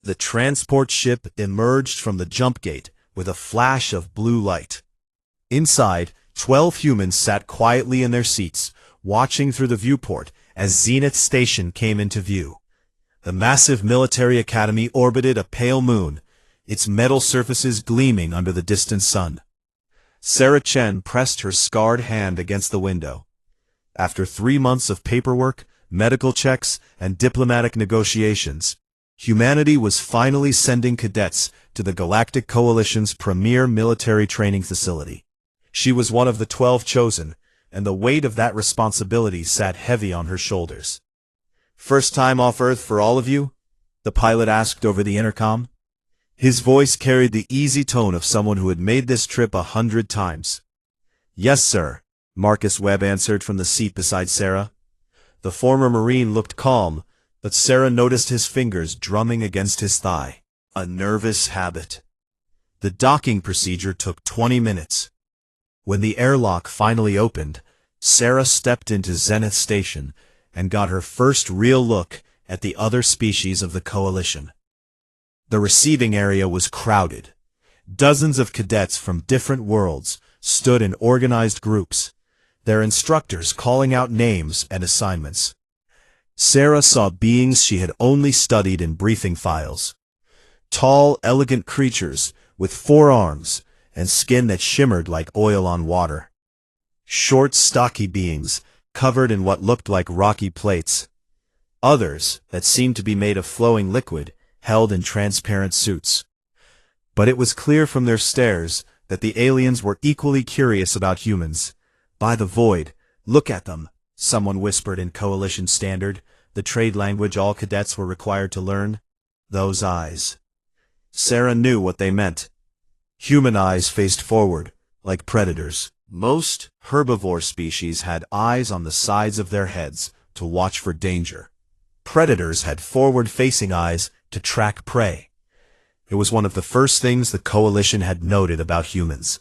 The transport ship emerged from the jump gate with a flash of blue light. Inside, 12 humans sat quietly in their seats, watching through the viewport as Zenith Station came into view. The massive military academy orbited a pale moon, its metal surfaces gleaming under the distant sun. Sarah Chen pressed her scarred hand against the window. After 3 months of paperwork, medical checks, and diplomatic negotiations, humanity was finally sending cadets to the Galactic Coalition's premier military training facility. She was one of the 12 chosen, and the weight of that responsibility sat heavy on her shoulders. "First time off Earth for all of you?" the pilot asked over the intercom. His voice carried the easy tone of someone who had made this trip 100 times. "Yes, sir," Marcus Webb answered from the seat beside Sarah. The former Marine looked calm, but Sarah noticed his fingers drumming against his thigh. A nervous habit. The docking procedure took 20 minutes. When the airlock finally opened, Sarah stepped into Zenith Station and got her first real look at the other species of the Coalition. The receiving area was crowded. Dozens of cadets from different worlds stood in organized groups, their instructors calling out names and assignments. Sarah saw beings she had only studied in briefing files. Tall, elegant creatures with 4 arms and skin that shimmered like oil on water. Short, stocky beings covered in what looked like rocky plates. Others, that seemed to be made of flowing liquid, held in transparent suits. But it was clear from their stares that the aliens were equally curious about humans. "By the void, look at them," someone whispered in Coalition Standard, the trade language all cadets were required to learn. Those eyes. Sarah knew what they meant. Human eyes faced forward, like predators. Most herbivore species had eyes on the sides of their heads to watch for danger. Predators had forward-facing eyes to track prey. It was one of the first things the Coalition had noted about humans.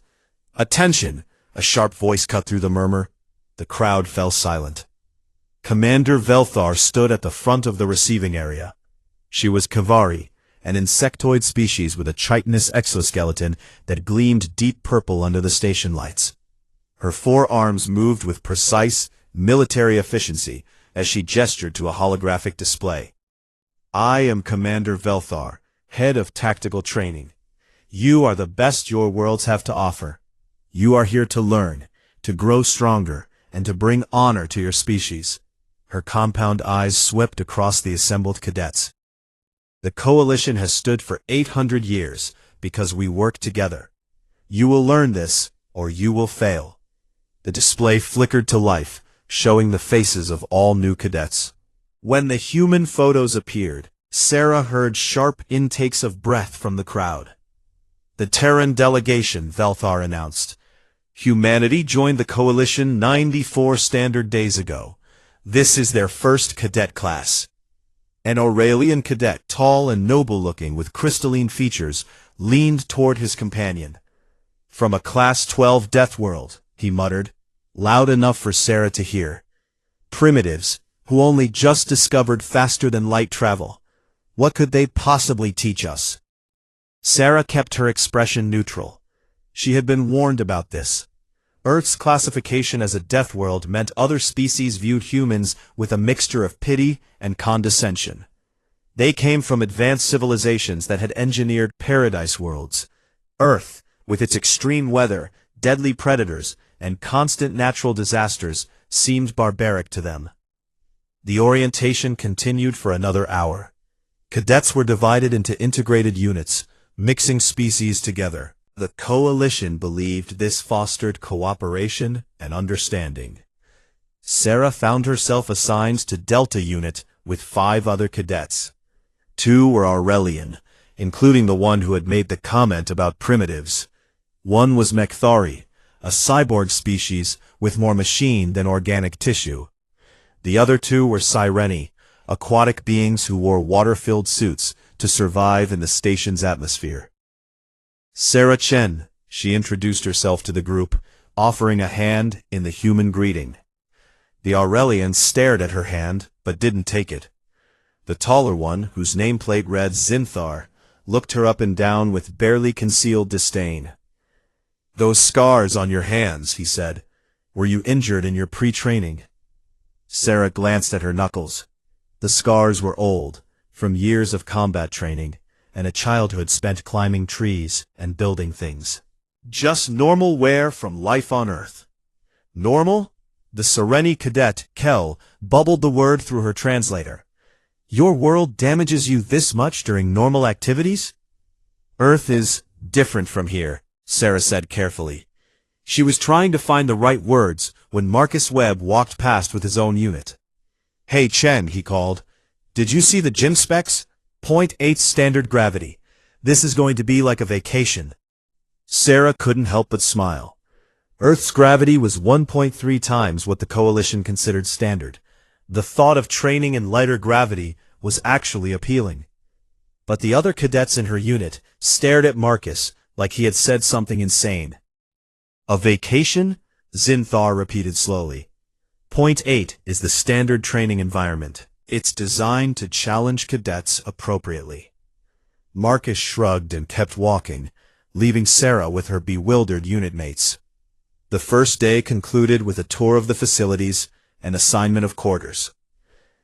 "Attention!" a sharp voice cut through the murmur. The crowd fell silent. Commander Velthar stood at the front of the receiving area. She was Kavari, an insectoid species with a chitinous exoskeleton that gleamed deep purple under the station lights. Her 4 arms moved with precise, military efficiency as she gestured to a holographic display. "I am Commander Velthar, head of tactical training. You are the best your worlds have to offer. You are here to learn, to grow stronger, and to bring honor to your species." Her compound eyes swept across the assembled cadets. "The Coalition has stood for 800 years because we work together. You will learn this, or you will fail." The display flickered to life, showing the faces of all new cadets. When the human photos appeared, Sarah heard sharp intakes of breath from the crowd. "The Terran delegation," Velthar announced. "Humanity joined the Coalition 94 standard days ago. This is their first cadet class." An Aurelian cadet, tall and noble-looking with crystalline features, leaned toward his companion. "From a Class 12 Deathworld," he muttered, loud enough for Sarah to hear. "Primitives, who only just discovered faster-than-light travel. What could they possibly teach us?" Sarah kept her expression neutral. She had been warned about this. Earth's classification as a death world meant other species viewed humans with a mixture of pity and condescension. They came from advanced civilizations that had engineered paradise worlds. Earth, with its extreme weather, deadly predators, and constant natural disasters, seemed barbaric to them. The orientation continued for another hour. Cadets were divided into integrated units, mixing species together. The Coalition believed this fostered cooperation and understanding. Sarah found herself assigned to Delta Unit with 5 other cadets. 2 were Aurelian, including the one who had made the comment about primitives. 1 was Mekthari, a cyborg species with more machine than organic tissue. The other 2 were Sireni, aquatic beings who wore water-filled suits to survive in the station's atmosphere. "Sarah Chen," she introduced herself to the group, offering a hand in the human greeting. The Aurelians stared at her hand, but didn't take it. The taller one, whose nameplate read Zinthar, looked her up and down with barely concealed disdain. "Those scars on your hands," he said. "Were you injured in your pre-training?" Sarah glanced at her knuckles. The scars were old, from years of combat training, and a childhood spent climbing trees and building things. "Just normal wear from life on Earth." "Normal?" The Sereni cadet, Kel, bubbled the word through her translator. "Your world damages you this much during normal activities?" "Earth is different from here," Sarah said carefully. She was trying to find the right words when Marcus Webb walked past with his own unit. "Hey Chen," he called. "Did you see the gym specs? 0.8 standard gravity. This is going to be like a vacation." Sarah couldn't help but smile. Earth's gravity was 1.3 times what the Coalition considered standard. The thought of training in lighter gravity was actually appealing. But the other cadets in her unit stared at Marcus like he had said something insane. "A vacation?" Zinthar repeated slowly. 0.8 is the standard training environment. It's designed to challenge cadets appropriately. Marcus shrugged and kept walking, leaving Sarah with her bewildered unit mates. The first day concluded with a tour of the facilities and assignment of quarters.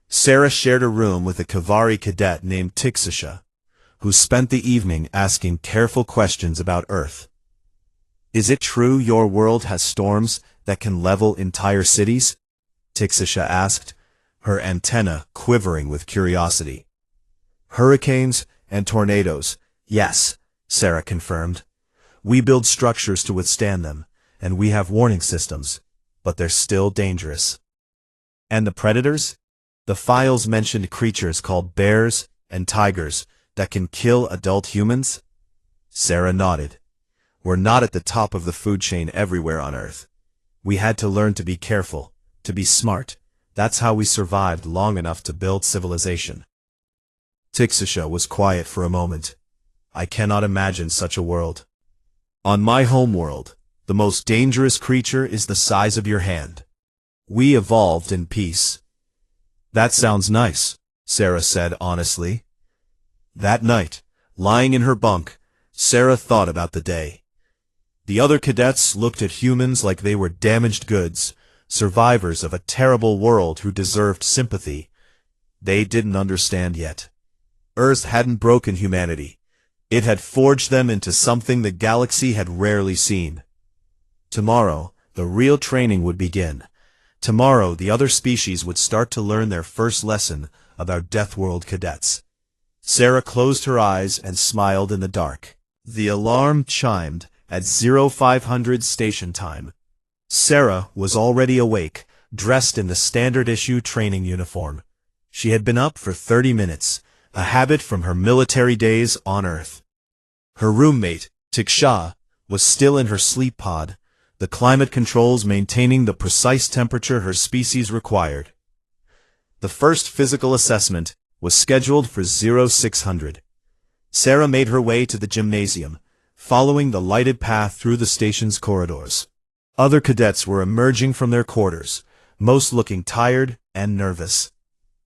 Sarah shared a room with a Kavari cadet named Tixisha, who spent the evening asking careful questions about Earth. "Is it true your world has storms that can level entire cities?" Tixisha asked, her antenna quivering with curiosity. "Hurricanes and tornadoes, yes," Sarah confirmed. "We build structures to withstand them, and we have warning systems, but they're still dangerous." "And the predators?" The files mentioned creatures called bears and tigers that can kill adult humans. Sarah nodded. "We're not at the top of the food chain everywhere on Earth. We had to learn to be careful, to be smart. That's how we survived long enough to build civilization." Tixisha was quiet for a moment. "I cannot imagine such a world. On my home world, the most dangerous creature is the size of your hand. We evolved in peace." "That sounds nice," Sarah said honestly. That night, lying in her bunk, Sarah thought about the day. The other cadets looked at humans like they were damaged goods, survivors of a terrible world who deserved sympathy. They didn't understand yet. Earth hadn't broken humanity. It had forged them into something the galaxy had rarely seen. Tomorrow, the real training would begin. Tomorrow, the other species would start to learn their first lesson about Deathworld cadets. Sarah closed her eyes and smiled in the dark. The alarm chimed at 0500 station time. Sarah was already awake, dressed in the standard-issue training uniform. She had been up for 30 minutes, a habit from her military days on Earth. Her roommate, Tiksha, was still in her sleep pod, the climate controls maintaining the precise temperature her species required. The first physical assessment was scheduled for 0600. Sarah made her way to the gymnasium, following the lighted path through the station's corridors. Other cadets were emerging from their quarters, most looking tired and nervous.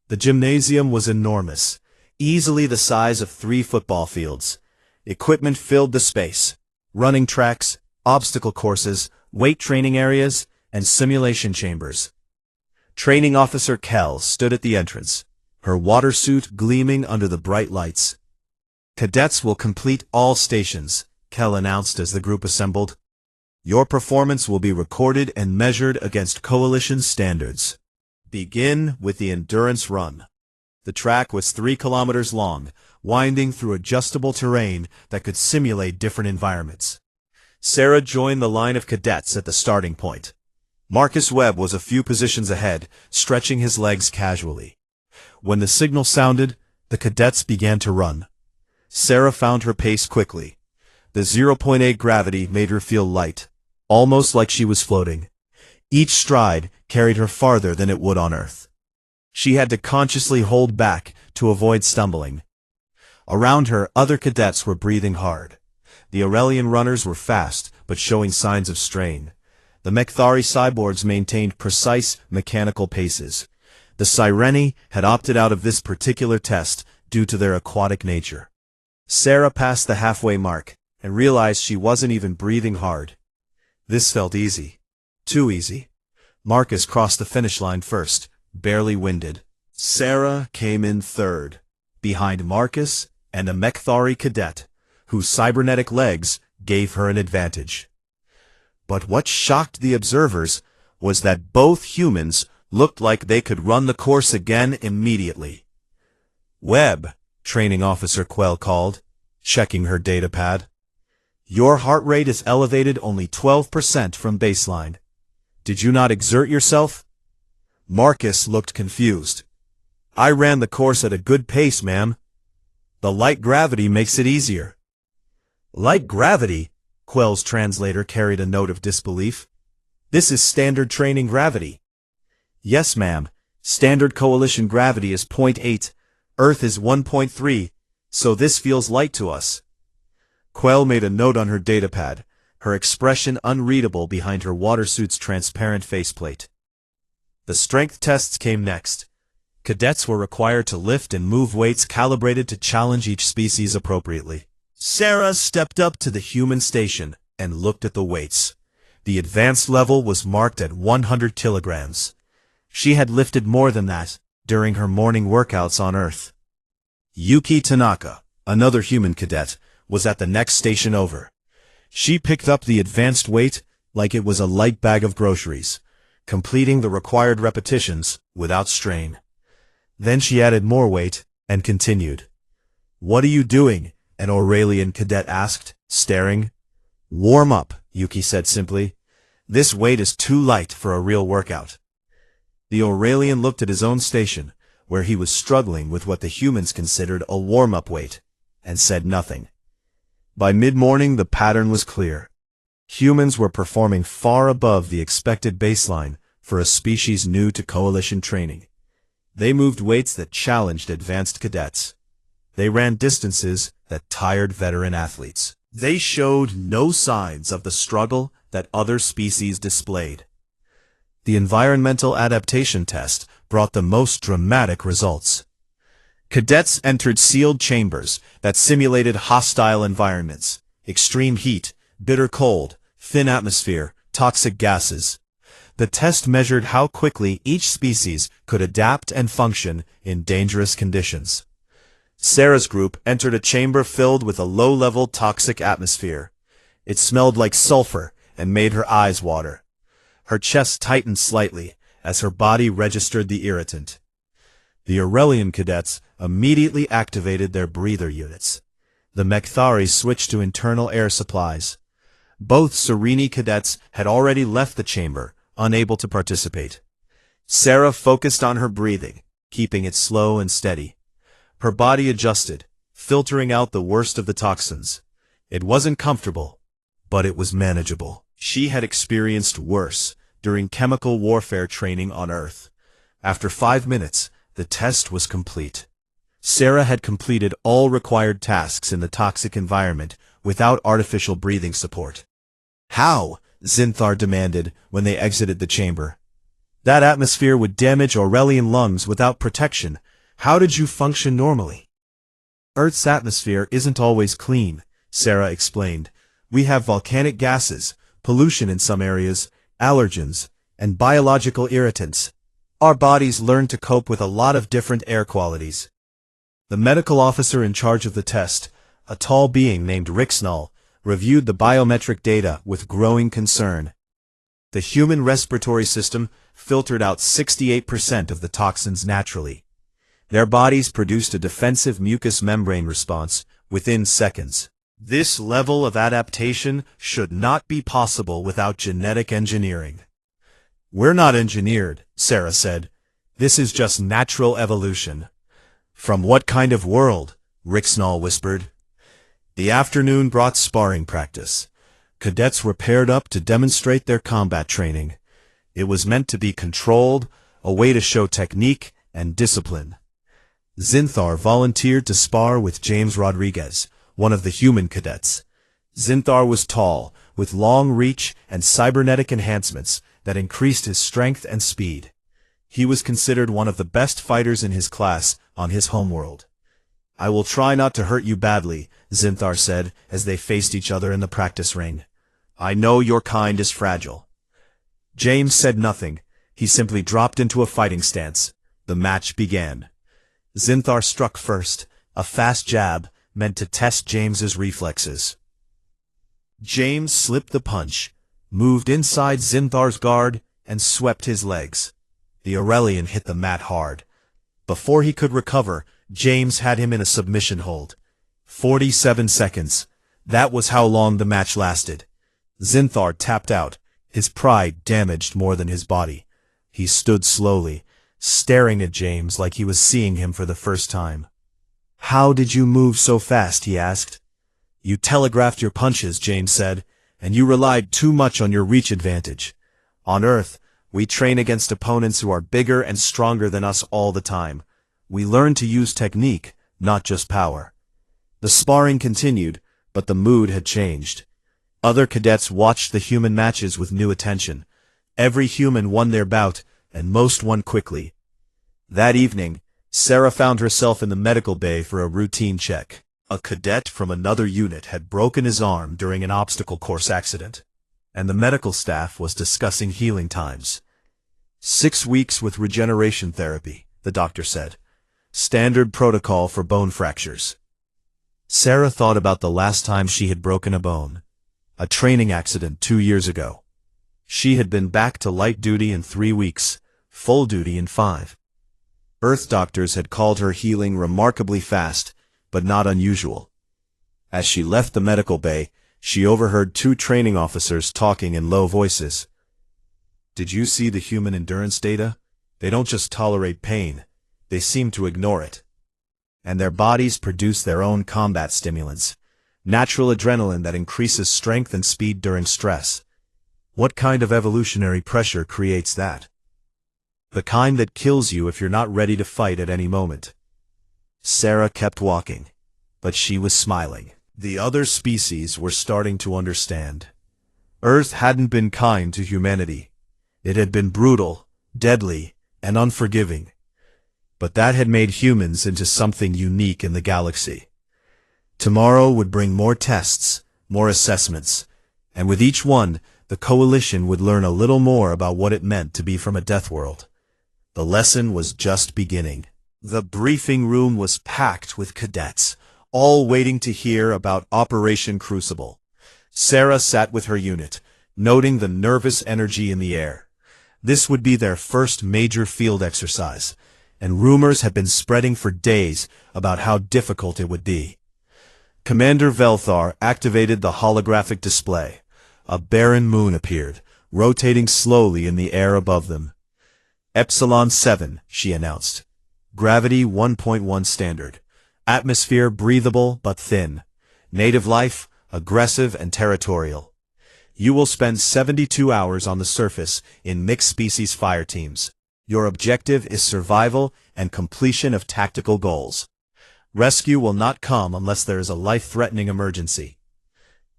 The gymnasium was enormous, easily the size of 3 football fields. Equipment filled the space: running tracks, obstacle courses, weight training areas, and simulation chambers. Training Officer Kel stood at the entrance, her water suit gleaming under the bright lights. "Cadets will complete all stations," Kel announced as the group assembled. "Your performance will be recorded and measured against Coalition standards. Begin with the endurance run." The track was 3 kilometers long, winding through adjustable terrain that could simulate different environments. Sarah joined the line of cadets at the starting point. Marcus Webb was a few positions ahead, stretching his legs casually. When the signal sounded, the cadets began to run. Sarah found her pace quickly. The 0.8 gravity made her feel light, almost like she was floating. Each stride carried her farther than it would on Earth. She had to consciously hold back to avoid stumbling. Around her, other cadets were breathing hard. The Aurelian runners were fast, but showing signs of strain. The Mekthari cyborgs maintained precise, mechanical paces. The Sireni had opted out of this particular test due to their aquatic nature. Sarah passed the halfway mark and realized she wasn't even breathing hard. This felt easy. Too easy. Marcus crossed the finish line first, barely winded. Sarah came in third, behind Marcus and a Mechthari cadet, whose cybernetic legs gave her an advantage. But what shocked the observers was that both humans looked like they could run the course again immediately. "Webb," Training Officer Quell called, checking her datapad. "Your heart rate is elevated only 12% from baseline. Did you not exert yourself?" Marcus looked confused. "I ran the course at a good pace, ma'am. The light gravity makes it easier." "Light gravity?" Quell's translator carried a note of disbelief. "This is standard training gravity." "Yes, ma'am. Standard coalition gravity is 0.8. Earth is 1.3, so this feels light to us." Quell made a note on her datapad, her expression unreadable behind her water suit's transparent faceplate. The strength tests came next. Cadets were required to lift and move weights calibrated to challenge each species appropriately. Sarah stepped up to the human station and looked at the weights. The advanced level was marked at 100 kilograms. She had lifted more than that during her morning workouts on Earth. Yuki Tanaka, another human cadet, was at the next station over. She picked up the advanced weight like it was a light bag of groceries, completing the required repetitions without strain. Then she added more weight and continued. "What are you doing?" an Aurelian cadet asked, staring. "Warm up," Yuki said simply. "This weight is too light for a real workout." The Aurelian looked at his own station, where he was struggling with what the humans considered a warm-up weight, and said nothing. By mid-morning, the pattern was clear. Humans were performing far above the expected baseline for a species new to coalition training. They moved weights that challenged advanced cadets. They ran distances that tired veteran athletes. They showed no signs of the struggle that other species displayed. The environmental adaptation test brought the most dramatic results. Cadets entered sealed chambers that simulated hostile environments, extreme heat, bitter cold, thin atmosphere, toxic gases. The test measured how quickly each species could adapt and function in dangerous conditions. Sarah's group entered a chamber filled with a low-level toxic atmosphere. It smelled like sulfur and made her eyes water. Her chest tightened slightly as her body registered the irritant. The Aurelian cadets immediately activated their breather units. The Mechthari switched to internal air supplies. Both Sereni cadets had already left the chamber, unable to participate. Sarah focused on her breathing, keeping it slow and steady. Her body adjusted, filtering out the worst of the toxins. It wasn't comfortable, but it was manageable. She had experienced worse during chemical warfare training on Earth. After 5 minutes, the test was complete. Sarah had completed all required tasks in the toxic environment without artificial breathing support. "How?" Zinthar demanded when they exited the chamber. "That atmosphere would damage Aurelian lungs without protection. How did you function normally?" "Earth's atmosphere isn't always clean," Sarah explained. "We have volcanic gases, pollution in some areas, allergens, and biological irritants. Our bodies learn to cope with a lot of different air qualities." The medical officer in charge of the test, a tall being named Rixnall, reviewed the biometric data with growing concern. The human respiratory system filtered out 68% of the toxins naturally. Their bodies produced a defensive mucous membrane response within seconds. This level of adaptation should not be possible without genetic engineering. "We're not engineered," Sarah said. "This is just natural evolution." "From what kind of world?" Rixnall whispered. The afternoon brought sparring practice. Cadets were paired up to demonstrate their combat training. It was meant to be controlled, a way to show technique and discipline. Zinthar volunteered to spar with James Rodriguez, one of the human cadets. Zinthar was tall, with long reach and cybernetic enhancements that increased his strength and speed. He was considered one of the best fighters in his class on his homeworld. "I will try not to hurt you badly," Zinthar said as they faced each other in the practice ring. "I know your kind is fragile." James said nothing. He simply dropped into a fighting stance. The match began. Zinthar struck first, a fast jab meant to test James's reflexes. James slipped the punch, moved inside Zinthar's guard, and swept his legs. The Aurelian hit the mat hard. Before he could recover, James had him in a submission hold. 47 seconds. That was how long the match lasted. Zinthar tapped out, his pride damaged more than his body. He stood slowly, staring at James like he was seeing him for the first time. "How did you move so fast?" he asked. "You telegraphed your punches," James said, "and you relied too much on your reach advantage. On Earth, we train against opponents who are bigger and stronger than us all the time. We learn to use technique, not just power." The sparring continued, but the mood had changed. Other cadets watched the human matches with new attention. Every human won their bout, and most won quickly. That evening, Sarah found herself in the medical bay for a routine check. A cadet from another unit had broken his arm during an obstacle course accident, and the medical staff was discussing healing times. 6 weeks with regeneration therapy, the doctor said. Standard protocol for bone fractures. Sarah thought about the last time she had broken a bone. A training accident 2 years ago. She had been back to light duty in 3 weeks, full duty in 5. Earth doctors had called her healing remarkably fast, but not unusual. As she left the medical bay, she overheard 2 training officers talking in low voices. "Did you see the human endurance data? They don't just tolerate pain, they seem to ignore it. And their bodies produce their own combat stimulants, natural adrenaline that increases strength and speed during stress. What kind of evolutionary pressure creates that? The kind that kills you if you're not ready to fight at any moment." Sarah kept walking, but she was smiling. The other species were starting to understand. Earth hadn't been kind to humanity. It had been brutal, deadly, and unforgiving. But that had made humans into something unique in the galaxy. Tomorrow would bring more tests, more assessments, and with each one, the Coalition would learn a little more about what it meant to be from a death world. The lesson was just beginning. The briefing room was packed with cadets, all waiting to hear about Operation Crucible. Sarah sat with her unit, noting the nervous energy in the air. This would be their first major field exercise, and rumors had been spreading for days about how difficult it would be. Commander Velthar activated the holographic display. A barren moon appeared, rotating slowly in the air above them. "Epsilon 7, she announced. "Gravity 1.1 standard. Atmosphere breathable but thin. Native life, aggressive and territorial. You will spend 72 hours on the surface in mixed-species fire teams. Your objective is survival and completion of tactical goals. Rescue will not come unless there is a life-threatening emergency."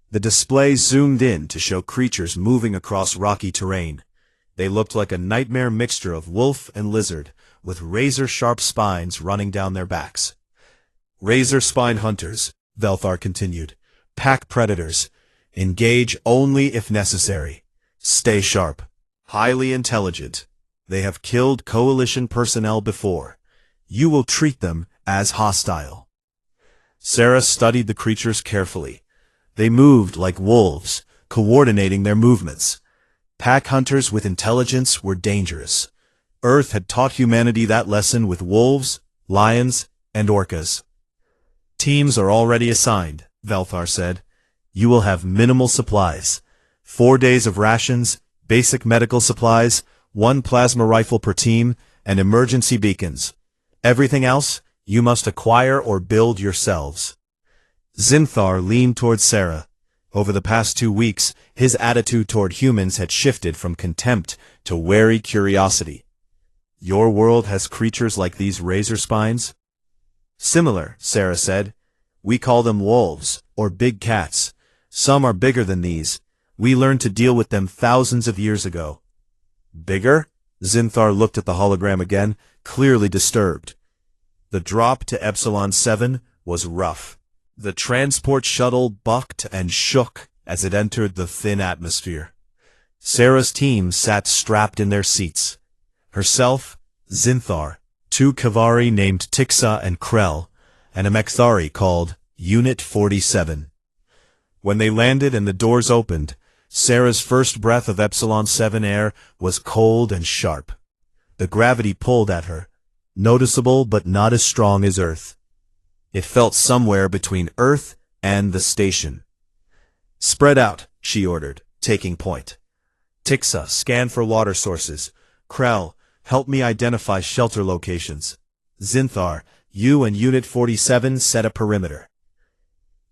The display zoomed in to show creatures moving across rocky terrain. They looked like a nightmare mixture of wolf and lizard, with razor-sharp spines running down their backs. "Razor-spine hunters," Velthar continued. "Pack predators. Engage only if necessary. Stay sharp. Highly intelligent. They have killed Coalition personnel before. You will treat them as hostile." Sarah studied the creatures carefully. They moved like wolves, coordinating their movements. Pack hunters with intelligence were dangerous. Earth had taught humanity that lesson with wolves, lions, and orcas. "Teams are already assigned," Velthar said. "You will have minimal supplies. 4 days of rations, basic medical supplies, 1 plasma rifle per team, and emergency beacons. Everything else, you must acquire or build yourselves." Zinthar leaned toward Sarah. Over the past 2 weeks, his attitude toward humans had shifted from contempt to wary curiosity. "Your world has creatures like these razor spines?" "Similar," Sarah said. "We call them wolves, or big cats. Some are bigger than these. We learned to deal with them thousands of years ago." "Bigger?" Zinthar looked at the hologram again, clearly disturbed. The drop to Epsilon 7 was rough. The transport shuttle bucked and shook as it entered the thin atmosphere. Sarah's team sat strapped in their seats. Herself, Zinthar, two Kavari named Tixa and Krell, and a Mekthari called Unit 47. When they landed and the doors opened, Sarah's first breath of Epsilon 7 air was cold and sharp. The gravity pulled at her, noticeable but not as strong as Earth. It felt somewhere between Earth and the station. "Spread out," she ordered, taking point. "Tixa, scan for water sources. Krell, help me identify shelter locations. Zinthar, you and Unit 47 set a perimeter."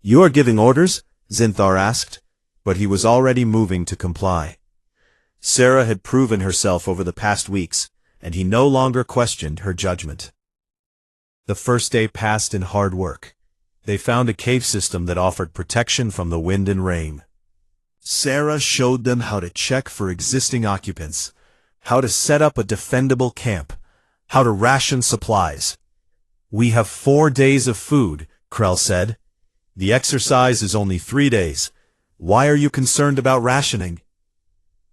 "You are giving orders?" Zinthar asked, but he was already moving to comply. Sarah had proven herself over the past weeks, and he no longer questioned her judgment. The first day passed in hard work. They found a cave system that offered protection from the wind and rain. Sarah showed them how to check for existing occupants, how to set up a defendable camp, how to ration supplies. "We have 4 days of food," Krell said. "The exercise is only 3 days. Why are you concerned about rationing?"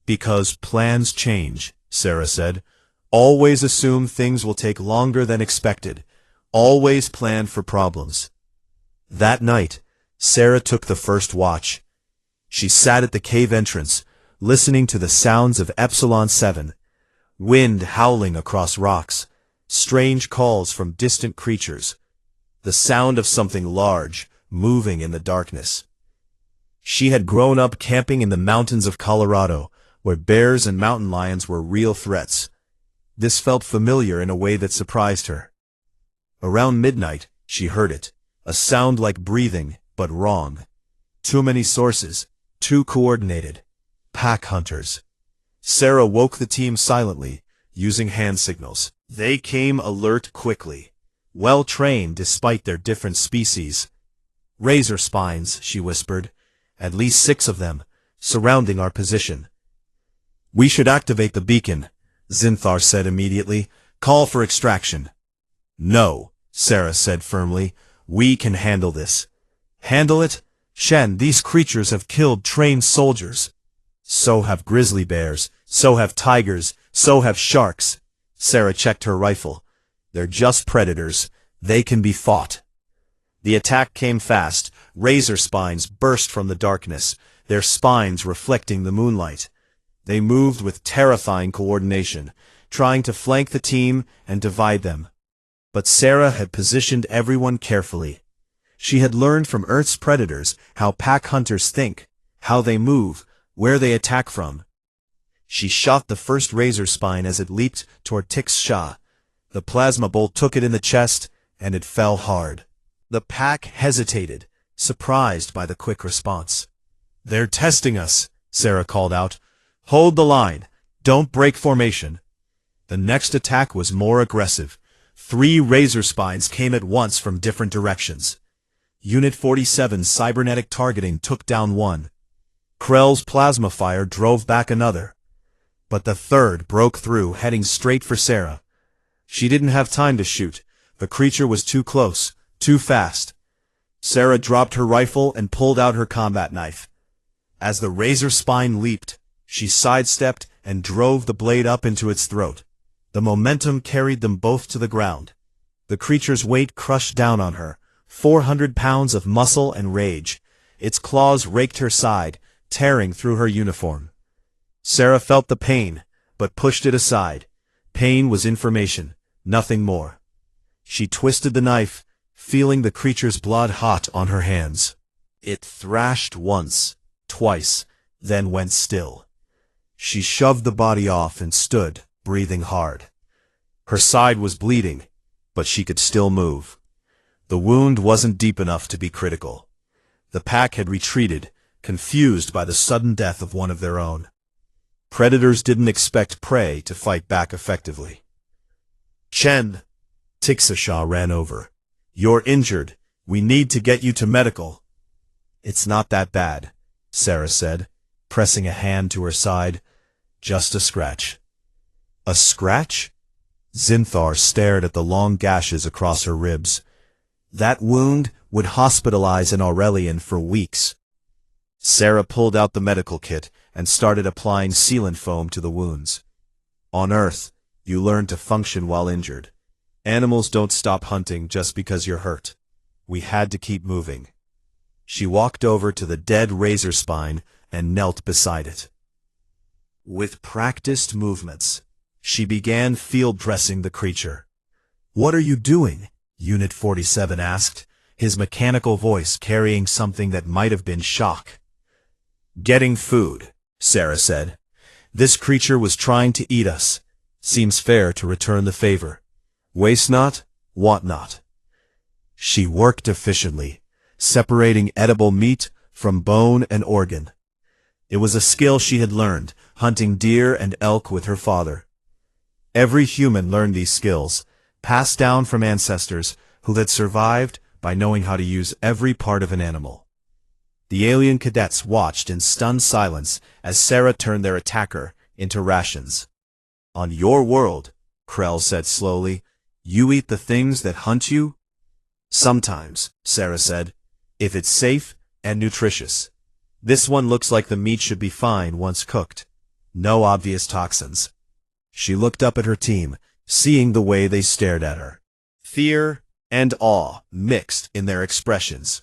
"Because plans change," Sarah said. "Always assume things will take longer than expected. Always plan for problems." That night, Sarah took the first watch. She sat at the cave entrance, listening to the sounds of Epsilon 7, wind howling across rocks, strange calls from distant creatures, the sound of something large moving in the darkness. She had grown up camping in the mountains of Colorado, where bears and mountain lions were real threats. This felt familiar in a way that surprised her. Around midnight, she heard it, a sound like breathing, but wrong. Too many sources, too coordinated. Pack hunters. Sarah woke the team silently, using hand signals. They came alert quickly, well-trained despite their different species. "Razor spines," she whispered, "at least 6 of them, surrounding our position." "We should activate the beacon," Zinthar said immediately. "Call for extraction." "No," Sarah said firmly. "We can handle this." "Handle it? Shen, these creatures have killed trained soldiers. So have grizzly bears, so have tigers, so have sharks." Sarah checked her rifle. "They're just predators. They can be fought." The attack came fast. Razor spines burst from the darkness, their spines reflecting the moonlight. They moved with terrifying coordination, trying to flank the team and divide them. But Sarah had positioned everyone carefully. She had learned from Earth's predators how pack hunters think, how they move, where they attack from. She shot the first razor spine as it leaped toward Tix-Sha. The plasma bolt took it in the chest, and it fell hard. The pack hesitated, surprised by the quick response. "They're testing us," Sarah called out. "Hold the line. Don't break formation." The next attack was more aggressive. 3 razor spines came at once from different directions. Unit 47's cybernetic targeting took down one. Krell's plasma fire drove back another. But the third broke through, heading straight for Sarah. She didn't have time to shoot. The creature was too close, too fast. Sarah dropped her rifle and pulled out her combat knife. As the razor spine leaped, she sidestepped and drove the blade up into its throat. The momentum carried them both to the ground. The creature's weight crushed down on her, 400 pounds of muscle and rage. Its claws raked her side, tearing through her uniform. Sarah felt the pain, but pushed it aside. Pain was information, nothing more. She twisted the knife, feeling the creature's blood hot on her hands. It thrashed once, twice, then went still. She shoved the body off and stood, breathing hard. Her side was bleeding, but she could still move. The wound wasn't deep enough to be critical. The pack had retreated, confused by the sudden death of one of their own. Predators didn't expect prey to fight back effectively. "Chen!" Tixashaw ran over. "You're injured. We need to get you to medical." "It's not that bad," Sarah said, pressing a hand to her side. "Just a scratch." A scratch? Zinthar stared at the long gashes across her ribs. That wound would hospitalize an Aurelian for weeks. Sarah pulled out the medical kit and started applying sealant foam to the wounds. On Earth, you learn to function while injured. Animals don't stop hunting just because you're hurt. We had to keep moving. She walked over to the dead razor spine and knelt beside it. With practiced movements, she began field dressing the creature. "What are you doing?" Unit 47 asked, his mechanical voice carrying something that might have been shock. "Getting food," Sarah said. "This creature was trying to eat us. Seems fair to return the favor. Waste not, want not." She worked efficiently, separating edible meat from bone and organ. It was a skill she had learned, hunting deer and elk with her father. Every human learned these skills, passed down from ancestors who had survived by knowing how to use every part of an animal. The alien cadets watched in stunned silence as Sarah turned their attacker into rations. "On your world," Krell said slowly, "you eat the things that hunt you?" "Sometimes," Sarah said, "if it's safe and nutritious. This one looks like the meat should be fine once cooked. No obvious toxins." She looked up at her team, seeing the way they stared at her. Fear and awe mixed in their expressions.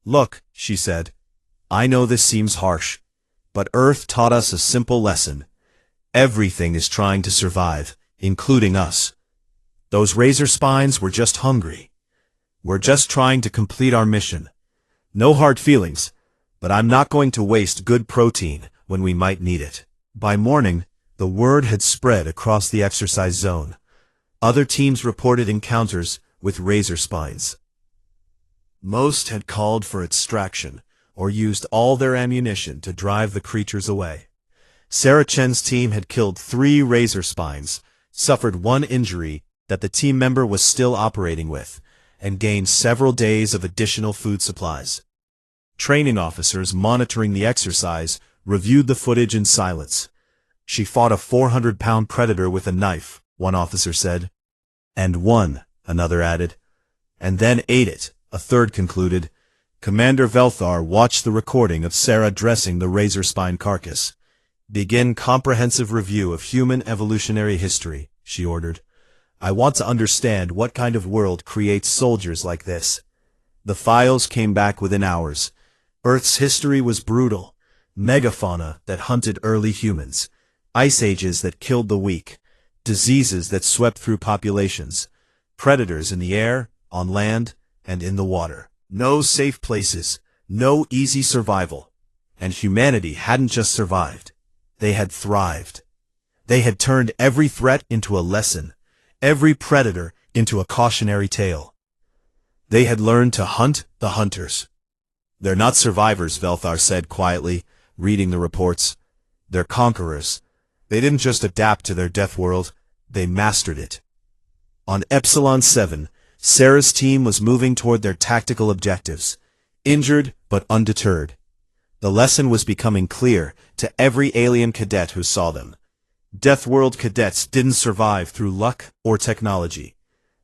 "Look," she said, "I know this seems harsh, but Earth taught us a simple lesson. Everything is trying to survive, including us. Those razor spines were just hungry. We're just trying to complete our mission. No hard feelings, but I'm not going to waste good protein when we might need it." By morning, the word had spread across the exercise zone. Other teams reported encounters with razor spines. Most had called for extraction, or used all their ammunition to drive the creatures away. Sarah Chen's team had killed 3 razor spines, suffered 1 injury that the team member was still operating with, and gained several days of additional food supplies. Training officers monitoring the exercise reviewed the footage in silence. "She fought a 400-pound predator with a knife," one officer said. "And won," another added. "And then ate it," a third concluded. Commander Velthar watched the recording of Sarah dressing the razor spine carcass. "Begin comprehensive review of human evolutionary history," she ordered. "I want to understand what kind of world creates soldiers like this." The files came back within hours. Earth's history was brutal. Megafauna that hunted early humans. Ice ages that killed the weak. Diseases that swept through populations. Predators in the air, on land, and in the water. No safe places. No easy survival. And humanity hadn't just survived. They had thrived. They had turned every threat into a lesson. Every predator into a cautionary tale. They had learned to hunt the hunters. "They're not survivors," Velthar said quietly, reading the reports. "They're conquerors. They didn't just adapt to their death world, they mastered it." On Epsilon 7, Sarah's team was moving toward their tactical objectives, injured but undeterred. The lesson was becoming clear to every alien cadet who saw them. Deathworld cadets didn't survive through luck or technology.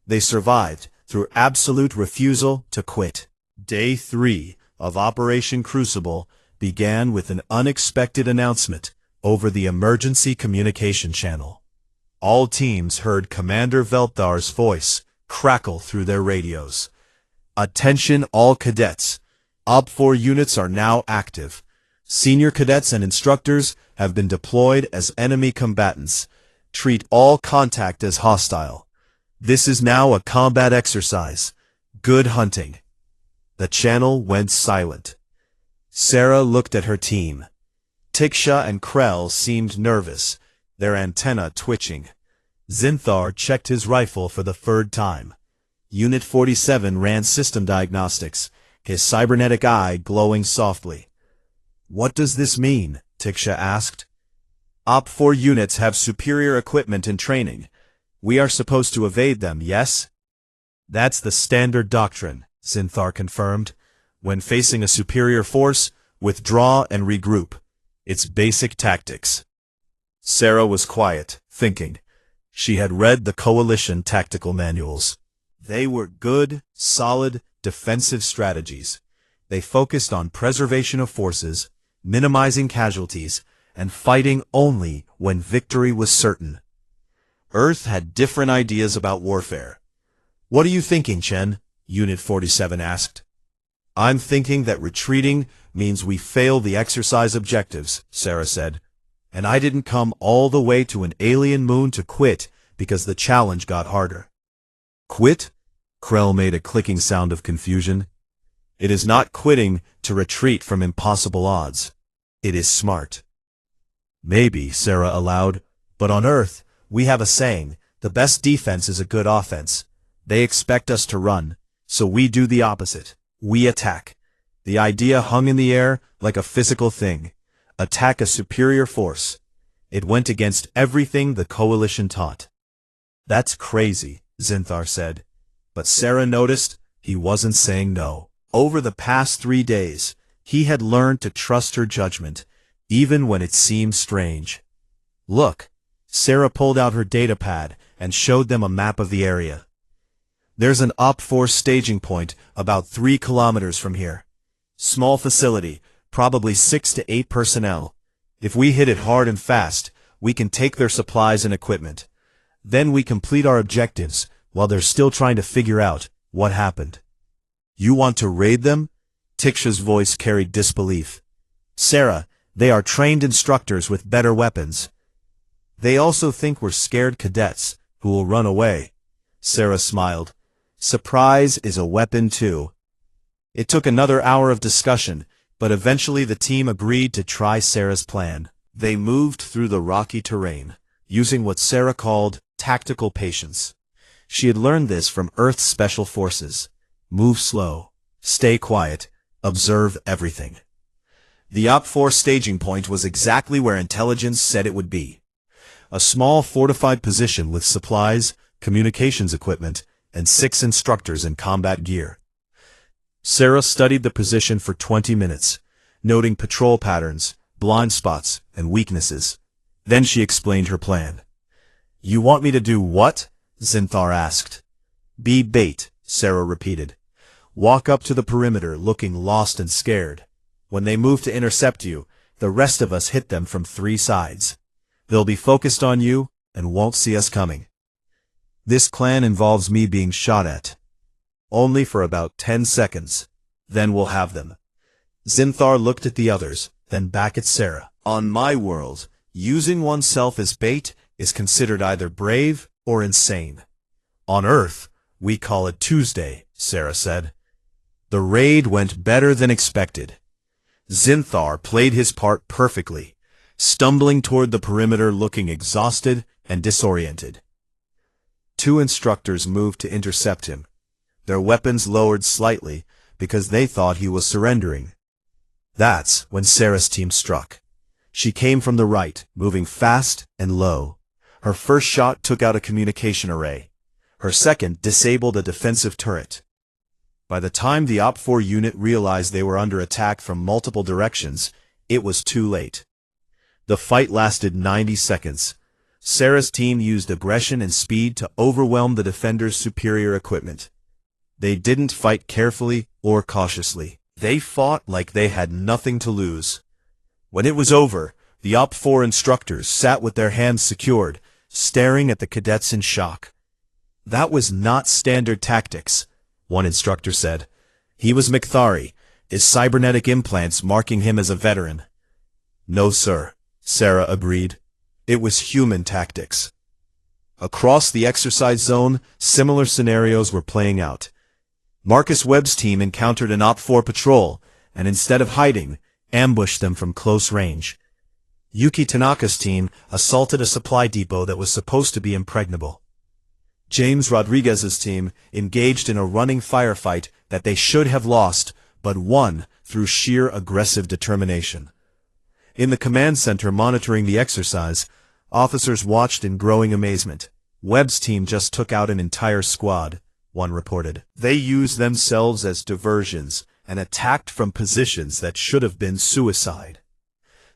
They survived through absolute refusal to quit. Day 3 of Operation Crucible began with an unexpected announcement over the emergency communication channel. All teams heard Commander Velthar's voice crackle through their radios. "Attention all cadets. OB4 units are now active. Senior cadets and instructors have been deployed as enemy combatants. Treat all contact as hostile. This is now a combat exercise. Good hunting." The channel went silent. Sarah looked at her team. Tiksha and Krell seemed nervous, their antenna twitching. Zinthar checked his rifle for the 3rd time. Unit 47 ran system diagnostics, his cybernetic eye glowing softly. "What does this mean?" Tiksha asked. "OP4 units have superior equipment and training. We are supposed to evade them, yes?" "That's the standard doctrine," Zinthar confirmed. "When facing a superior force, withdraw and regroup. It's basic tactics." Sarah was quiet, thinking. She had read the Coalition tactical manuals. They were good, solid, defensive strategies. They focused on preservation of forces, minimizing casualties, and fighting only when victory was certain. Earth had different ideas about warfare. "What are you thinking, Chen?" Unit 47 asked. "I'm thinking that retreating means we fail the exercise objectives," Sarah said. "And I didn't come all the way to an alien moon to quit because the challenge got harder." "Quit?" Krell made a clicking sound of confusion. "It is not quitting to retreat from impossible odds. It is smart." "Maybe," Sarah allowed, "but on Earth, we have a saying, the best defense is a good offense. They expect us to run, so we do the opposite. We attack." The idea hung in the air like a physical thing. Attack a superior force. It went against everything the Coalition taught. "That's crazy," Zinthar said. But Sarah noticed he wasn't saying no. Over the past 3 days, he had learned to trust her judgment, even when it seemed strange. "Look," Sarah pulled out her datapad and showed them a map of the area. "There's an OP-4 staging point about 3 kilometers from here. Small facility, probably 6 to 8 personnel. If we hit it hard and fast, we can take their supplies and equipment. Then we complete our objectives while they're still trying to figure out what happened." "You want to raid them?" Tiksha's voice carried disbelief. "Sarah, they are trained instructors with better weapons. They also think we're scared cadets who will run away." Sarah smiled. "Surprise is a weapon too." It took another hour of discussion, but eventually the team agreed to try Sarah's plan. They moved through the rocky terrain, using what Sarah called tactical patience. She had learned this from Earth's special forces. Move slow, stay quiet, observe everything. The OP-4 staging point was exactly where intelligence said it would be. A small fortified position with supplies, communications equipment, and 6 instructors in combat gear. Sarah studied the position for 20 minutes, noting patrol patterns, blind spots, and weaknesses. Then she explained her plan. "You want me to do what?" Zinthar asked. "Be bait," Sarah repeated. "Walk up to the perimeter looking lost and scared. When they move to intercept you, the rest of us hit them from 3 sides. They'll be focused on you and won't see us coming. This plan involves me being shot at. Only for about 10 seconds. Then we'll have them." Zinthar looked at the others, then back at Sarah. "On my world, using oneself as bait is considered either brave or insane. On Earth, we call it Tuesday," Sarah said. The raid went better than expected. Zinthar played his part perfectly, stumbling toward the perimeter looking exhausted and disoriented. 2 instructors moved to intercept him, their weapons lowered slightly because they thought he was surrendering. That's when Sarah's team struck. She came from the right, moving fast and low. Her first shot took out a communication array. Her second disabled a defensive turret. By the time the OP-4 unit realized they were under attack from multiple directions, it was too late. The fight lasted 90 seconds. Sarah's team used aggression and speed to overwhelm the defenders' superior equipment. They didn't fight carefully or cautiously. They fought like they had nothing to lose. When it was over, the OP-4 instructors sat with their hands secured, staring at the cadets in shock. "That was not standard tactics," one instructor said. "He was Mkthari, his cybernetic implants marking him as a veteran." "No, sir," Sarah agreed. "It was human tactics." Across the exercise zone, similar scenarios were playing out. Marcus Webb's team encountered an OP-4 patrol, and instead of hiding, ambushed them from close range. Yuki Tanaka's team assaulted a supply depot that was supposed to be impregnable. James Rodriguez's team engaged in a running firefight that they should have lost, but won through sheer aggressive determination. In the command center monitoring the exercise, officers watched in growing amazement. "Webb's team just took out an entire squad," one reported. "They used themselves as diversions and attacked from positions that should have been suicide.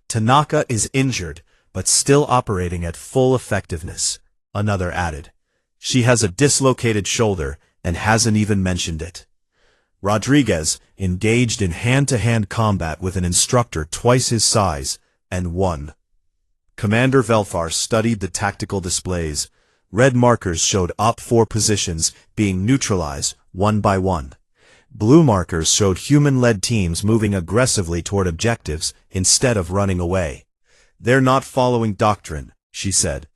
Tanaka is injured, but still operating at full effectiveness. another added. She has a dislocated shoulder and hasn't even mentioned it. Rodriguez engaged in hand-to-hand combat with an instructor twice his size, and won. Commander Velthar studied the tactical displays. Red markers showed OP4 positions being neutralized one by one. Blue markers showed human-led teams moving aggressively toward objectives instead of running away. "They're not following doctrine," she said.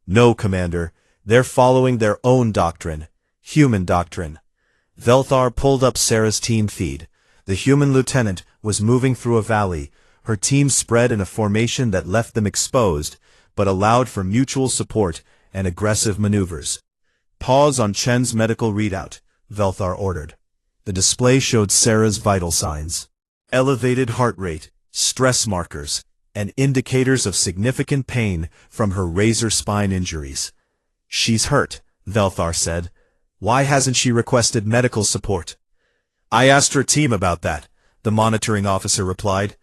"No, Commander, they're following their own doctrine, human doctrine." Velthar pulled up Sarah's team feed. The human lieutenant was moving through a valley. Her team spread in a formation that left them exposed, but allowed for mutual support and aggressive maneuvers. "Pause on Chen's medical readout," Velthar ordered. The display showed Sarah's vital signs. Elevated heart rate, stress markers, and indicators of significant pain from her razor spine injuries. "She's hurt," Velthar said. "Why hasn't she requested medical support?" "I asked her team about that," the monitoring officer replied.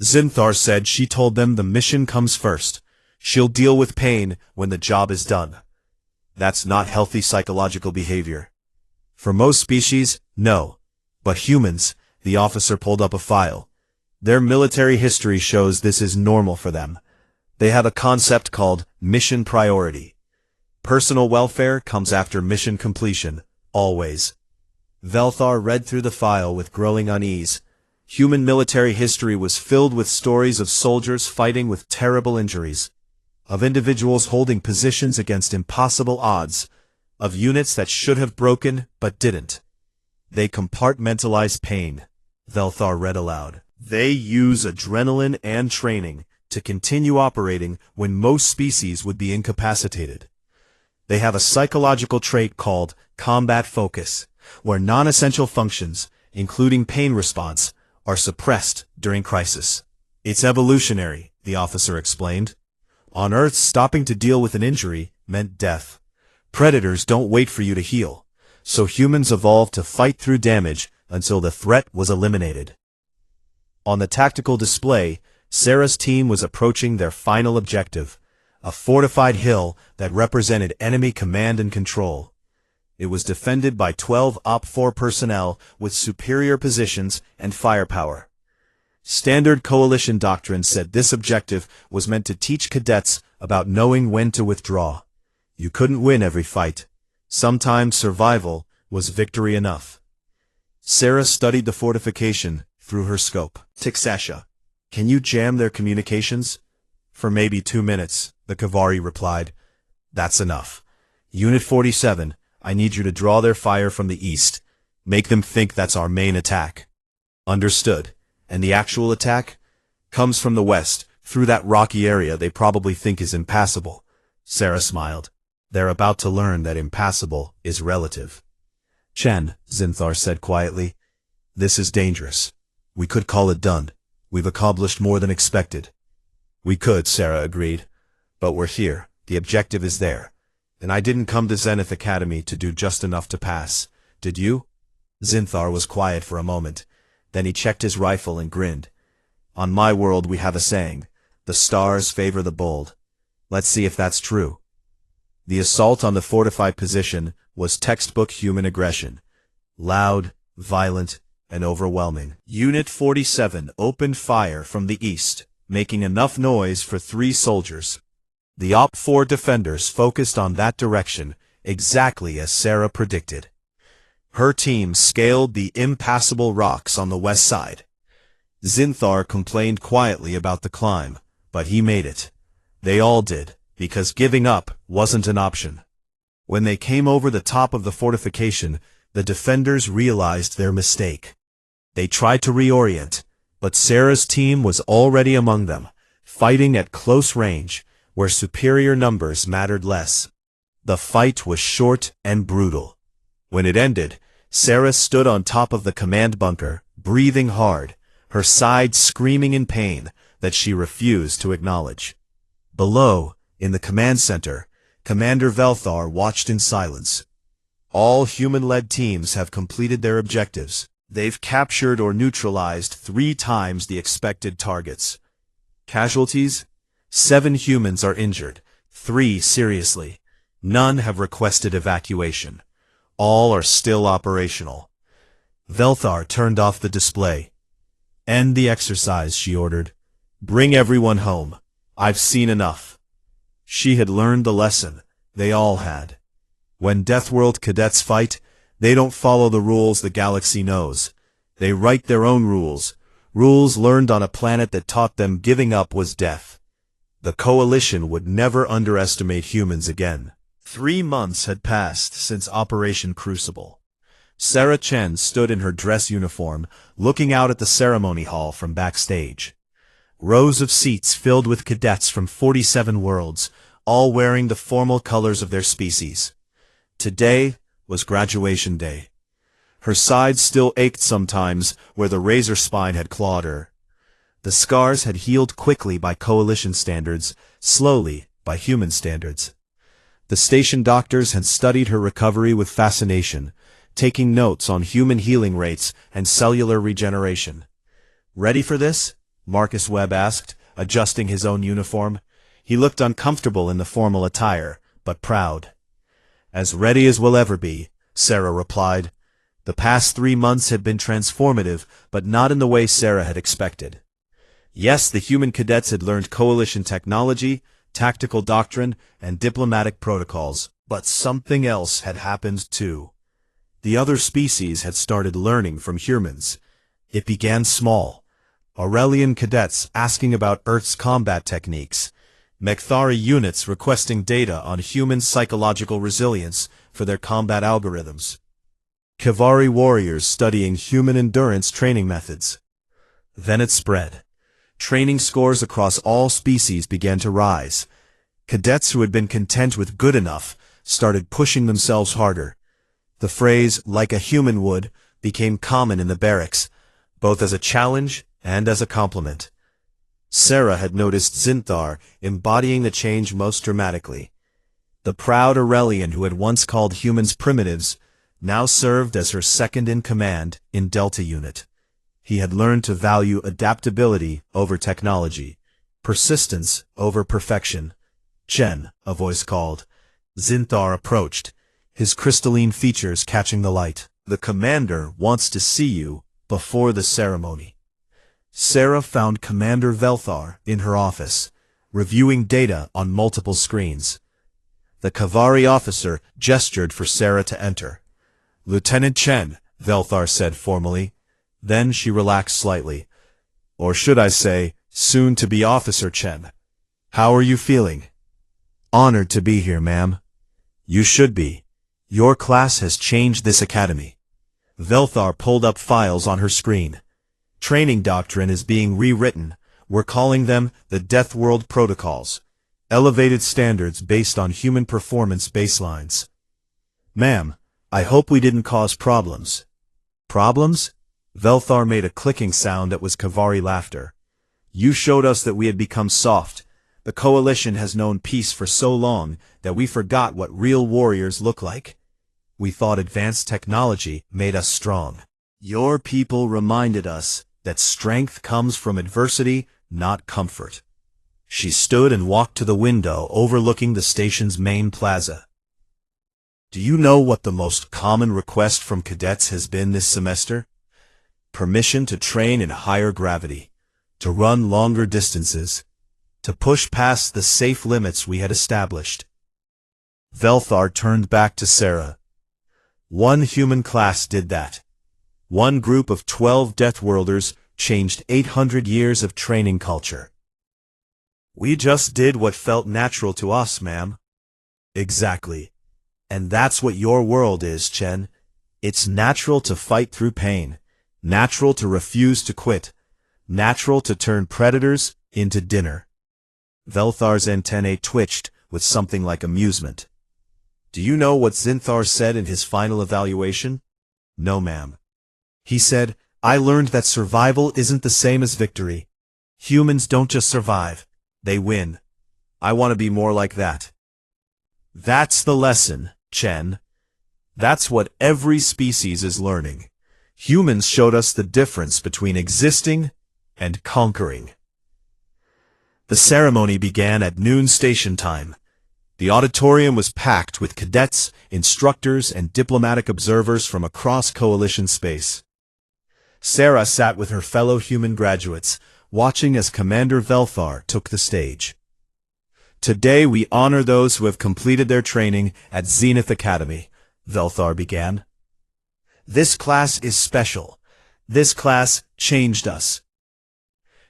"Zinthar said she told them the mission comes first. She'll deal with pain when the job is done." "That's not healthy psychological behavior." "For most species, no. But humans," the officer pulled up a file. "Their military history shows this is normal for them. They have a concept called mission priority. Personal welfare comes after mission completion, always." Velthar read through the file with growing unease. Human military history was filled with stories of soldiers fighting with terrible injuries, of individuals holding positions against impossible odds, of units that should have broken but didn't. "They compartmentalize pain," Velthar read aloud. "They use adrenaline and training to continue operating when most species would be incapacitated. They have a psychological trait called combat focus, where non-essential functions, including pain response, are suppressed during crisis. It's evolutionary," the officer explained. "On Earth, stopping to deal with an injury meant death. Predators don't wait for you to heal, so humans evolved to fight through damage until the threat was eliminated." On the tactical display, Sarah's team was approaching their final objective, a fortified hill that represented enemy command and control. It was defended by 12 OP4 personnel with superior positions and firepower. Standard coalition doctrine said this objective was meant to teach cadets about knowing when to withdraw. You couldn't win every fight. Sometimes survival was victory enough. Sarah studied the fortification through her scope. "Tixasha, can you jam their communications?" "For maybe 2 minutes, the Kavari replied. "That's enough. Unit 47, I need you to draw their fire from the east. Make them think that's our main attack." "Understood. And the actual attack?" "Comes from the west, through that rocky area they probably think is impassable." Sarah smiled. "They're about to learn that impassable is relative." "Chen," Zinthar said quietly, "this is dangerous. We could call it done. We've accomplished more than expected." "We could," Sarah agreed. "But we're here. The objective is there. And I didn't come to Zenith Academy to do just enough to pass. Did you?" Zinthar was quiet for a moment. Then he checked his rifle and grinned. "On my world we have a saying, the stars favor the bold. Let's see if that's true." The assault on the fortified position was textbook human aggression. Loud, violent, and overwhelming. Unit 47 opened fire from the east, making enough noise for 3 soldiers. The OP4 defenders focused on that direction, exactly as Sarah predicted. Her team scaled the impassable rocks on the west side. Zinthar complained quietly about the climb, but he made it. They all did, because giving up wasn't an option. When they came over the top of the fortification, the defenders realized their mistake. They tried to reorient, but Sarah's team was already among them, fighting at close range, where superior numbers mattered less. The fight was short and brutal. When it ended, Sarah stood on top of the command bunker, breathing hard, her sides screaming in pain that she refused to acknowledge. Below, in the command center, Commander Velthar watched in silence. All human-led teams have completed their objectives. They've captured or neutralized 3 times the expected targets. Casualties? 7 humans are injured, 3 seriously. None have requested evacuation. All are still operational. Velthar turned off the display. End the exercise, she ordered. Bring everyone home. I've seen enough. She had learned the lesson. They all had. When Deathworld Cadets fight, they don't follow the rules the galaxy knows. They write their own rules. Rules learned on a planet that taught them giving up was death. The Coalition would never underestimate humans again. 3 months had passed since Operation Crucible. Sarah Chen stood in her dress uniform, looking out at the ceremony hall from backstage. Rows of seats filled with cadets from 47 worlds, all wearing the formal colors of their species. Today was graduation day. Her sides still ached sometimes where the razor spine had clawed her. The scars had healed quickly by Coalition standards, slowly by human standards. The station doctors had studied her recovery with fascination, taking notes on human healing rates and cellular regeneration. Ready for this? Marcus Webb asked, adjusting his own uniform. He looked uncomfortable in the formal attire, but proud. As ready as we'll ever be, Sarah replied. The past 3 months had been transformative, but not in the way Sarah had expected. Yes, the human cadets had learned Coalition technology, tactical doctrine, and diplomatic protocols, but something else had happened too. The other species had started learning from humans. It began small. Aurelian cadets asking about Earth's combat techniques. Mechthari units requesting data on human psychological resilience for their combat algorithms. Kavari warriors studying human endurance training methods. Then it spread. Training scores across all species began to rise. Cadets who had been content with good enough started pushing themselves harder. The phrase, like a human would, became common in the barracks, both as a challenge and as a compliment. Sarah had noticed Zinthar embodying the change most dramatically. The proud Aurelian who had once called humans primitives now served as her second-in-command in Delta Unit. He had learned to value adaptability over technology, persistence over perfection. Chen, a voice called. Zinthar approached, his crystalline features catching the light. The commander wants to see you before the ceremony. Sarah found Commander Velthar in her office, reviewing data on multiple screens. The Kavari officer gestured for Sarah to enter. Lieutenant Chen, Velthar said formally. Then she relaxed slightly. Or should I say, soon-to-be Officer Chen. How are you feeling? Honored to be here, ma'am. You should be. Your class has changed this academy. Velthar pulled up files on her screen. Training doctrine is being rewritten. We're calling them the Deathworld Protocols. Elevated standards based on human performance baselines. Ma'am, I hope we didn't cause problems. Problems? Velthar made a clicking sound that was Kavari laughter. You showed us that we had become soft. The Coalition has known peace for so long that we forgot what real warriors look like. We thought advanced technology made us strong. Your people reminded us that strength comes from adversity, not comfort. She stood and walked to the window overlooking the station's main plaza. Do you know what the most common request from cadets has been this semester? Permission to train in higher gravity, to run longer distances, to push past the safe limits we had established. Velthar turned back to Sarah. One human class did that. One group of 12 Deathworlders changed 800 years of training culture. We just did what felt natural to us, ma'am. Exactly. And that's what your world is, Chen. It's natural to fight through pain. Natural to refuse to quit. Natural to turn predators into dinner. Velthar's antennae twitched with something like amusement. Do you know what Zinthar said in his final evaluation? No, ma'am. He said, I learned that survival isn't the same as victory. Humans don't just survive, they win. I want to be more like that. That's the lesson, Chen. That's what every species is learning. Humans showed us the difference between existing and conquering. The ceremony began at noon station time. The auditorium was packed with cadets, instructors, and diplomatic observers from across Coalition space. Sarah sat with her fellow human graduates, watching as Commander Velthar took the stage. Today we honor those who have completed their training at Zenith Academy, Velthar began. This class is special. This class changed us.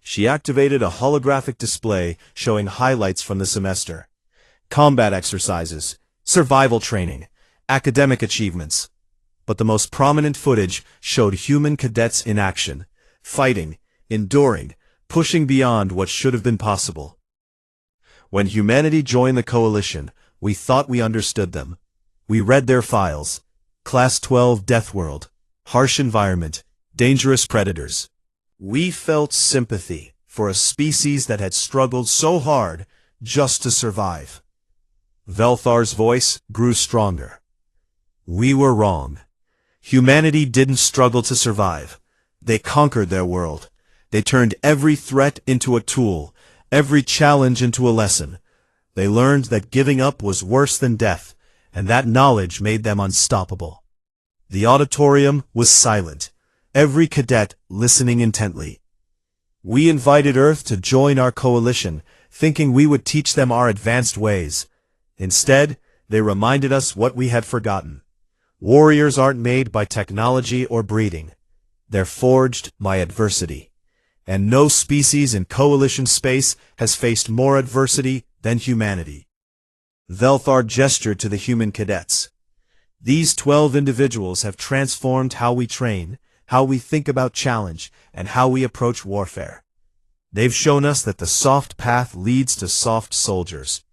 She activated a holographic display showing highlights from the semester. Combat exercises, survival training, academic achievements. But the most prominent footage showed human cadets in action, fighting, enduring, pushing beyond what should have been possible. When humanity joined the Coalition, we thought we understood them. We read their files. Class 12 Deathworld, harsh environment, dangerous predators. We felt sympathy for a species that had struggled so hard just to survive. Velthar's voice grew stronger. We were wrong. Humanity didn't struggle to survive. They conquered their world. They turned every threat into a tool, every challenge into a lesson. They learned that giving up was worse than death, and that knowledge made them unstoppable. The auditorium was silent, every cadet listening intently. We invited Earth to join our coalition, thinking we would teach them our advanced ways. Instead, they reminded us what we had forgotten. Warriors aren't made by technology or breeding. They're forged by adversity. And no species in Coalition space has faced more adversity than humanity. Velthar gestured to the human cadets. These 12 individuals have transformed how we train, how we think about challenge, and how we approach warfare. They've shown us that the soft path leads to soft soldiers,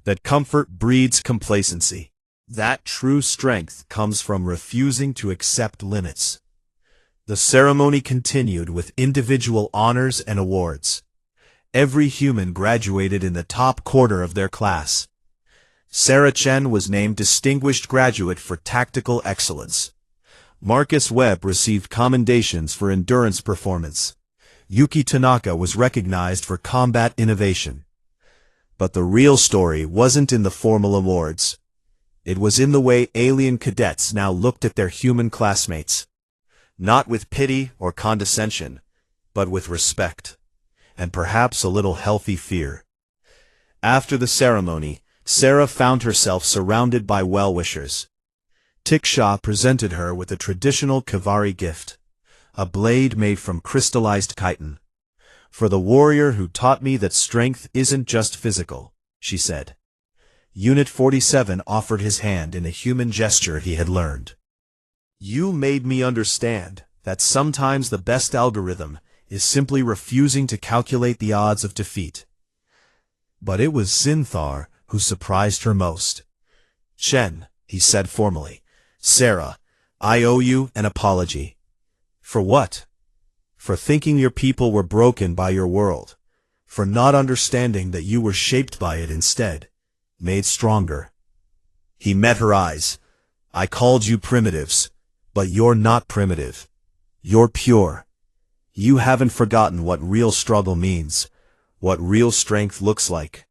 that comfort breeds complacency. That true strength comes from refusing to accept limits. The ceremony continued with individual honors and awards. Every human graduated in the top quarter of their class. Sarah Chen was named Distinguished Graduate for Tactical Excellence. Marcus Webb received commendations for endurance performance. Yuki Tanaka was recognized for combat innovation. But the real story wasn't in the formal awards. It was in the way alien cadets now looked at their human classmates. Not with pity or condescension, but with respect, and perhaps a little healthy fear. After the ceremony, Sarah found herself surrounded by well-wishers. Tiksha presented her with a traditional Kavari gift, a blade made from crystallized chitin. For the warrior who taught me that strength isn't just physical, she said. Unit 47 offered his hand in a human gesture he had learned. You made me understand that sometimes the best algorithm is simply refusing to calculate the odds of defeat. But it was Zinthar who surprised her most. Chen, he said formally, Sarah, I owe you an apology. For what? For thinking your people were broken by your world. For not understanding that you were shaped by it instead, made stronger. He met her eyes. I called you primitives, but you're not primitive. You're pure. You haven't forgotten what real struggle means, what real strength looks like.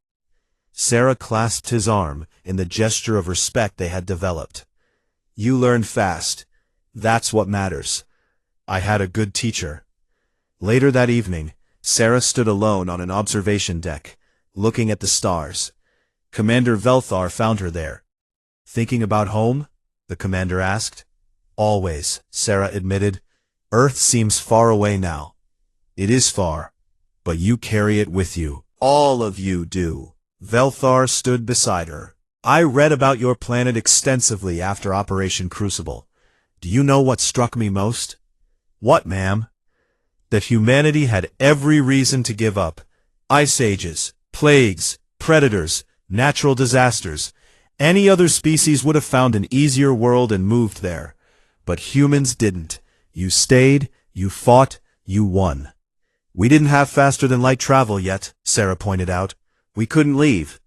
Sarah clasped his arm in the gesture of respect they had developed. You learned fast. That's what matters. I had a good teacher. Later that evening, Sarah stood alone on an observation deck, looking at the stars. Commander Velthar found her there. Thinking about home? The commander asked. Always, Sarah admitted. Earth seems far away now. It is far, but you carry it with you. All of you do. Velthar stood beside her. I read about your planet extensively after Operation Crucible. Do you know what struck me most? What, ma'am? That humanity had every reason to give up. Ice ages, plagues, predators, natural disasters. Any other species would have found an easier world and moved there. But humans didn't. You stayed, you fought, you won. We didn't have faster-than-light travel yet, Sarah pointed out. We couldn't leave.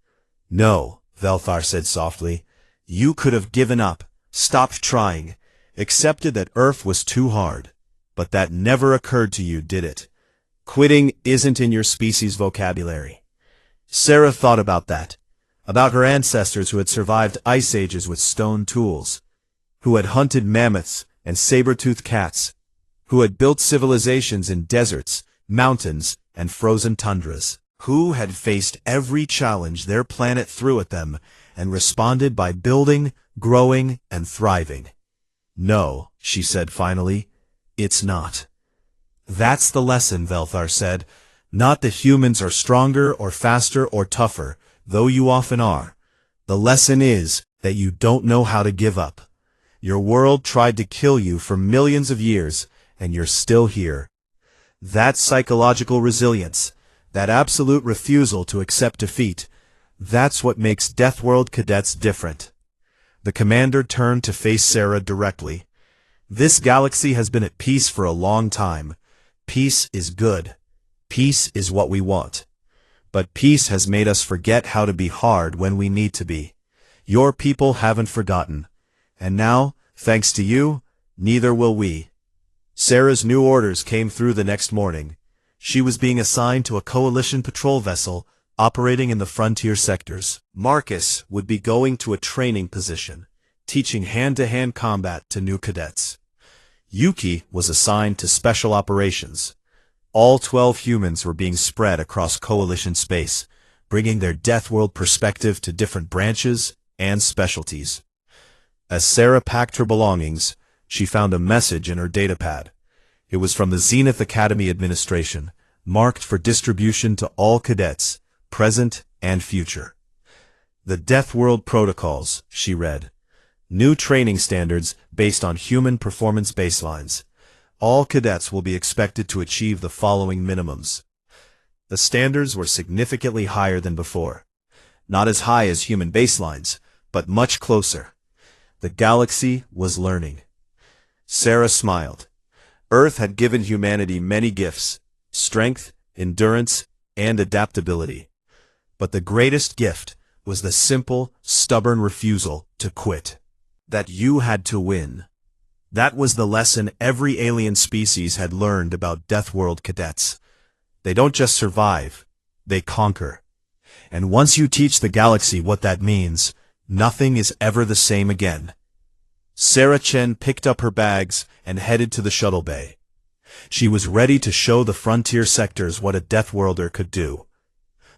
No, Velthar said softly. You could have given up, stopped trying, accepted that Earth was too hard. But that never occurred to you, did it? Quitting isn't in your species' vocabulary. Sarah thought about that. about her ancestors who had survived ice ages with stone tools, who had hunted mammoths and saber-toothed cats, who had built civilizations in deserts, mountains, and frozen tundras, who had faced every challenge their planet threw at them and responded by building, growing, and thriving. "No," she said finally, "it's not." "That's the lesson," Velthar said. "Not that humans are stronger or faster or tougher, though you often are. The lesson is that you don't know how to give up. Your world tried to kill you for millions of years, and you're still here. That psychological resilience, that absolute refusal to accept defeat, that's what makes Deathworld Cadets different." The commander turned to face Sarah directly. "This galaxy has been at peace for a long time. Peace is good. Peace is what we want. But peace has made us forget how to be hard when we need to be. Your people haven't forgotten. And now, thanks to you, neither will we." Sarah's new orders came through the next morning. She was being assigned to a coalition patrol vessel operating in the frontier sectors. Marcus would be going to a training position, teaching hand-to-hand combat to new cadets. Yuki was assigned to special operations. All 12 humans were being spread across coalition space, bringing their Deathworld perspective to different branches and specialties. As Sarah packed her belongings, she found a message in her datapad. It was from the Zenith Academy administration, marked for distribution to all cadets, present and future. "The Deathworld Protocols," she read. "New training standards based on human performance baselines. All cadets will be expected to achieve the following minimums." The standards were significantly higher than before. Not as high as human baselines, but much closer. The galaxy was learning. Sarah smiled. Earth had given humanity many gifts: strength, endurance, and adaptability. But the greatest gift was the simple, stubborn refusal to quit. That you had to win. That was the lesson every alien species had learned about Deathworld cadets. They don't just survive, they conquer. And once you teach the galaxy what that means, nothing is ever the same again. Sarah Chen picked up her bags and headed to the shuttle bay. She was ready to show the frontier sectors what a Deathworlder could do.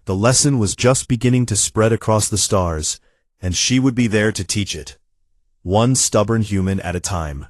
The lesson was just beginning to spread across the stars, and she would be there to teach it. One stubborn human at a time.